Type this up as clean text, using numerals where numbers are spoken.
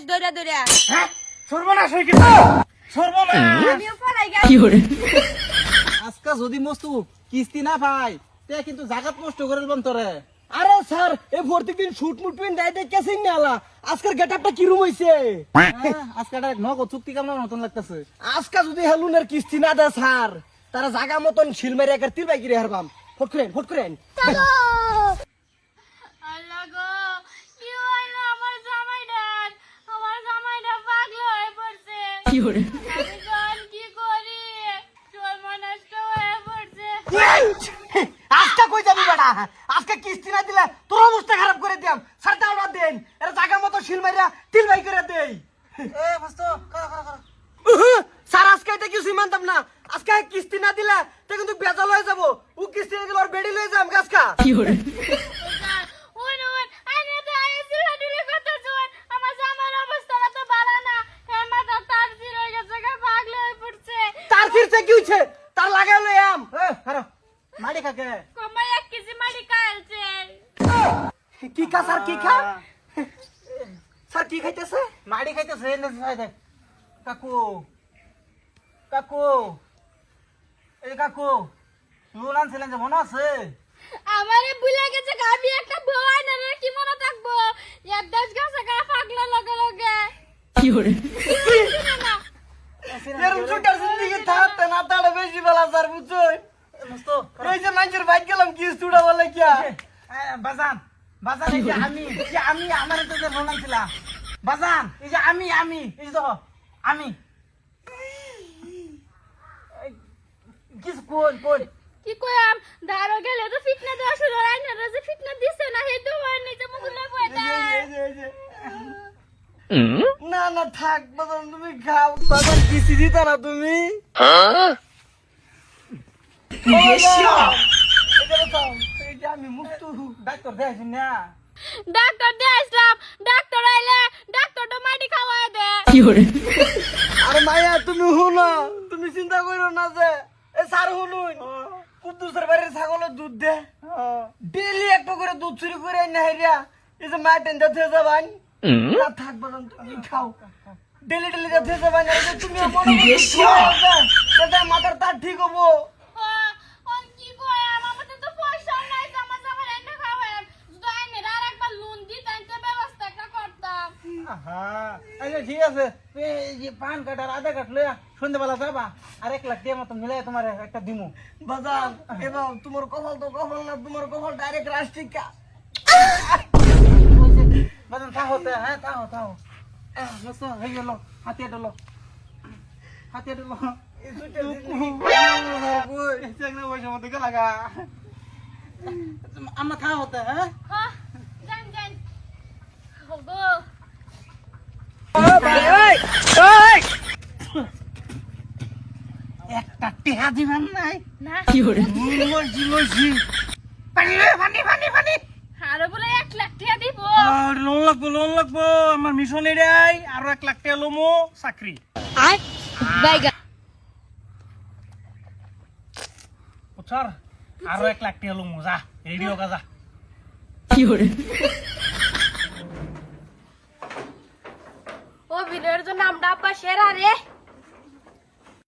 দৌড়া দৌড়া। হ্যাঁ সর্বনাশ হয়ে গেছে সর্বনাশ আমিও পলাই গেছি। কি করে আজকে যদি মস্তু কিস্তি না পাই তে কিন্তু জাগাত নষ্ট করে দিলাম তোরে। আরে স্যার এই প্রত্যেকদিন শুট মুট পিন দেয় দেখতেছেন না আলা আজকের গেটআপটা কি রুম হইছে আজকে একটা নগদ চুক্তি কামনার মতন লাগতেছে। আজকে যদি হেলুনের কিস্তি না দেয় স্যার তারা জাগা মতন শিল মেরে একার তিল বাইকি রে হারবাম ফট করেন আল্লাহ গো, কি হইলো আমার জামাইটার? আমার জামাইটা পাগল হয়ে পড়ছে। কি করে আমি কোন কি করি? সময় নষ্ট হয়ে পড়ছে। আজকে কই যাবি বেটা আজকে কিস্তি না দিলে তোর অবস্থা খারাপ করে দিয়াম স্যার দাওড়া দেন এর জাগা মতো শিল মেরে তিল বাই করে দেই এ মস্তু কর স্যার আজকে এটা কিছুই মানতাম না আজকে কিস্তি না দিলে তো কিন্তু বেজাল হয়ে যাবো ও কিস্তি না দিলে ওর বেডি লয়ে যাম গাছকা কি করে ওই আইনে তো আইছি হাডিলে কত জোর। আমার জামাইর অবস্থাটা তো ভালো না। এর মাথা তার জির হয়ে গেছে, পাগল হয়ে পড়ছে। তার ফিরছে কি হইছে তার লাগাই লই আম এ খারো মারি খাকে কমাই 1 কেজি মাটি খাইছে। কি খা স্যার কি খা স্যার কি খাইতেছে মারি খাইতেছে এনে খাই দে কাকু কাকু এই কাকু লোন আনছিলেন যে মনে আছে? আমারে ভুলে গেছে, আমি একটা বউ আইনা রে কি মনে থাকবো? এক দশ গাছে গা পাগলা লগে লগে। কি করে না এরম ছোটার জিন্দিগি থাকতে না তাড়ে বেশি বেলা স্যার বুঝছই মস্তু এই যে মানুষের বাইক গেলাম কি চুড়া বলে কি বাজান বাজান এই যে আমি আমার তো যে লোন আনছিলাম বাজান এই যে আমি এই যে দেখো আমি কিছু কোন কি কইম, দাঁড়ো গেলে তো ফিটনা দেওয়া শুরু হয় না, যে ফিটনা দিছে না হে তো হয় নিচে মুখলে পয়দা। না না থাক বাজান তুমি খাও বাজান কিস্তি দিতা না তুমি এই যে আমি মুক্তু ডাক্তার দেখাইছি না ডাক্তার দিয়ে আসলাম, ডাক্তার আইলে ডাক্তার তো মাটি খাওয়ায় দে। কি করে আরে মায়া তুমি হুনো তুমি চিন্তা করো না যে এ স্যার হুনুন কুদ্দুসের বাড়ির ছাগলের দুধ দে ডেইলি একটা করে দুধ চুরি করে না হেরিয়া এই যে মা টেন্ডা থেকে যাবান না থাক বাজান তুমি খাও ডেইলি যাতে যাবান আর যে তুমি মনে মাথার তার ঠিক হবো ওন কি কইম, আমার তো পয়সা নাই, আমার জামাই রান্না খাওয়ায়। যদি আইনে আর একবার লোন দিতেন তো ব্যবস্থা একটা করতাম। হ্যাঁ আচ্ছা ঠিক আছে তুমি এই যে পান কার্ড আর আধার কার্ড লইয়া সন্ধ্যাবেলা যাবা আর 1 লাখ টাকা মতো মিলাই তোমার একটা দিমু বাজান এবার তোমার কপাল তো কপাল না তোমার কপাল ডাইরেক্ট রাষ্ট্রিকা বাজান থাকো হ্যাঁ থাকো মস্ত হয়ে গেল হাতিয়া ডলো পয়সা মতো লাগা আমার থা হতে হ্যাঁ হ্যাঁ জান গো একটা টেহা দিবেন নাই না কি করে লইছি পানি আরে বলে 1 লাখ টাকা দিব। আর লোন লাগবো আমার মিশন এরিয়ায় আরো 1 লাখ টাকা লমো চাকরি আয় বাইগা বুঝছর আরো 1 লাখ টাকা লমো যা রেডি হোক যা কি করে ও ভিলের জন্য নামটা আব্বা সেরা রে।